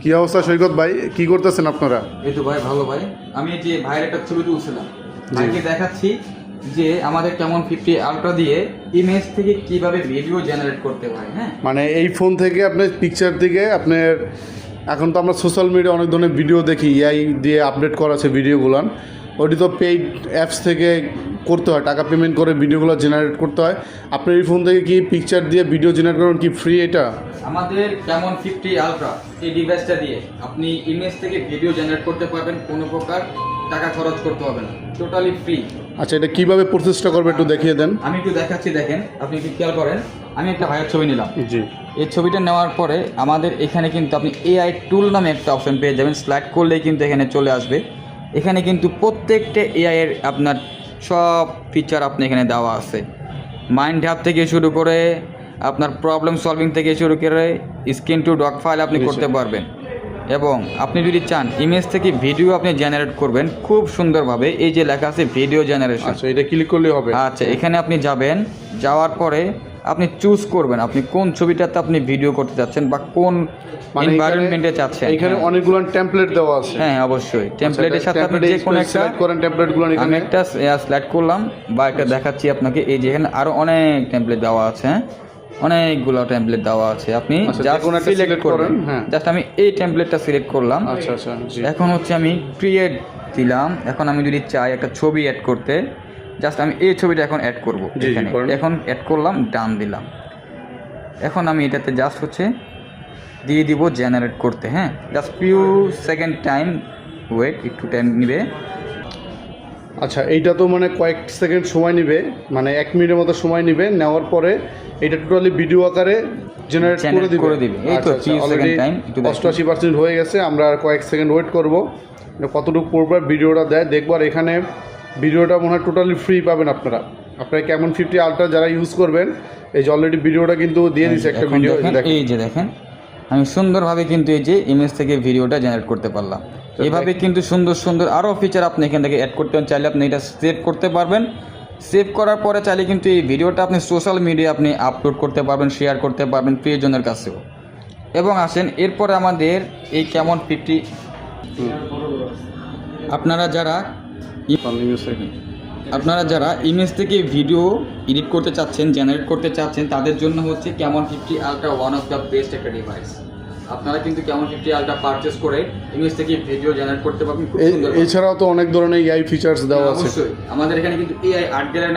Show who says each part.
Speaker 1: কি অবস্থা সৈকত ভাই, কি করতেছেন আপনারা?
Speaker 2: এই তো ভাই ভালো ভাই, আমি যে ভাইয়ের একটা ছবি তুলছিলাম, ভাইকে দেখাচ্ছি যে আমাদের কেমন 50 আলট্রা দিয়ে ইমেজ থেকে কিভাবে ভিডিও জেনারেট করতে হয়। হ্যাঁ,
Speaker 1: মানে এই ফোন থেকে আপনার পিকচার থেকে আপনার এখন তো আমরা সোশ্যাল মিডিয়া অনেক ধরনের ভিডিও দেখি, এআই দিয়ে আপডেট করা আছে ভিডিওগুলো, ওটি তো পেইড অ্যাপস থেকে করতে হয়, টাকা পেমেন্ট করে ভিডিওগুলো জেনারেট করতে হয়। আপনার এই ফোন থেকে কি পিকচার দিয়ে ভিডিও জেনারেট করেন কি ফ্রি? এটা
Speaker 2: আমাদের কেমন 50 আলট্রা এই ডিভাইসটা দিয়ে আপনি ইমেজ থেকে ভিডিও জেনারেট করতে পারবেন, কোনো প্রকার টাকা খরচ করতে হবে না, টোটালি ফ্রি।
Speaker 1: আচ্ছা, এটা কীভাবে প্রসেসটা করবে একটু দেখিয়ে দেন।
Speaker 2: আমি একটু দেখাচ্ছি, দেখেন, আপনি একটু খেয়াল করেন। আমি একটা ভাইয়ের ছবি নিলাম,
Speaker 1: জি।
Speaker 2: এই ছবিটা নেওয়ার পরে আমাদের এখানে কিন্তু আপনি এআই টুল নামে একটা অপশন পেয়ে যাবেন, স্লাইড করলেই কিন্তু এখানে চলে আসবে। এখানে কিন্তু প্রত্যেকটা এআই এর আপনার সব ফিচার আপনি এখানে দেওয়া আছে, মাইন্ড হ্যাব থেকে শুরু করে আপনার প্রবলেম সলভিং থেকে শুরু করে স্ক্রিন টু ডক ফাইল আপনি করতে পারবেন। এবং আপনি যদি চান ইমেজ থেকে ভিডিও আপনি জেনারেট করবেন খুব সুন্দরভাবে, এই যে লেখা আছে ভিডিও জেনারেশন,
Speaker 1: আচ্ছা, এটা ক্লিক করলে হবে।
Speaker 2: আচ্ছা, এখানে আপনি যাবেন, যাওয়ার পরে আপনি চুজ করবেন আপনি কোন ছবিটাতে আপনি ভিডিও করতে চাচ্ছেন বা কোন এনভায়রনমেন্টে চাচ্ছেন।
Speaker 1: এখানে অনেকগুলো টেমপ্লেট দেওয়া আছে।
Speaker 2: হ্যাঁ, অবশ্যই টেমপ্লেটের সাথে আপনি যে কোনো একটা
Speaker 1: সিলেক্ট করেন টেমপ্লেটগুলো।
Speaker 2: আমি একটা সিলেক্ট করলাম বা একটা দেখাচ্ছি আপনাকে, এই যে এখানে আরো অনেক টেমপ্লেট দেওয়া আছে। হ্যাঁ, অনেকগুলো টেমপ্লেট দেওয়া আছে, আপনি জাস্ট সিলেক্ট করেন। জাস্ট আমি এই টেমপ্লেটটা সিলেক্ট করলাম।
Speaker 1: আচ্ছা আচ্ছা,
Speaker 2: এখন হচ্ছে আমি ক্রিয়েট দিলাম। এখন আমি যদি চাই একটা ছবি অ্যাড করতে, জাস্ট আমি এই ছবিটা এখন অ্যাড করবো এখানে। এখন অ্যাড করলাম, ডান দিলাম। এখন আমি এটাতে জাস্ট হচ্ছে দিয়ে দিব জেনারেট করতে। হ্যাঁ, just few second time wait, একটু টাইম নেবে।
Speaker 1: আচ্ছা, এইটা তো মানে কয়েক সেকেন্ড সময় নেবে, মানে 1 মিনিটের মতো সময় নেবে। নেওয়ার পরে এটা টোটালি ভিডিও আকারে জেনারেট করে দিবে।
Speaker 2: এই তো অলরেডি
Speaker 1: 88% হয়ে গেছে। আমরা আর কয়েক সেকেন্ড ওয়েট করব, কতটুকু পরপর ভিডিওটা দেয় দেখব। আর এখানে ভিডিওটা মনে হয় টোটালি ফ্রি পাবেন আপনারা কেমন 50 আলট্রা যারা ইউজ করবেন। এই যে অলরেডি ভিডিওটা কিন্তু দিয়ে দিচ্ছে একটা ভিডিও।
Speaker 2: এই যে দেখেন, আমি সুন্দরভাবে কিন্তু এই যে ইমেজ থেকে ভিডিওটা জেনারেট করতে পারলাম। এইভাবে কিন্তু সুন্দর সুন্দর আরও ফিচার আপনি এখান থেকে অ্যাড করতে চাইলে আপনি এটা সেভ করতে পারবেন। সেভ করার পরে চাইলে কিন্তু এই ভিডিওটা আপনি সোশ্যাল মিডিয়া আপনি আপলোড করতে পারবেন, শেয়ার করতে পারবেন প্রিয়জনের কাছেও। এবং আসেন এরপরে আমাদের এই কেমন 50 আপনারা যারা ইমেজ থেকে ভিডিও এডিট করতে চাচ্ছেন, জেনারেট করতে চাচ্ছেন, তাদের জন্য হচ্ছে কেমন 50 ultra one of the best একটা ডিভাইস। আপনারা কিন্তু কেমন 50 আলট্রা পারচেস করে ইমেজ থেকে ভিডিও জেনারেট করতে পারবেন খুব সুন্দর।
Speaker 1: এছাড়াও তো অনেক ধরনের এআই ফিচার্স দেওয়া আছে।
Speaker 2: অবশ্যই আমাদের এখানে কিন্তু এআই আর্ট গ্যালারি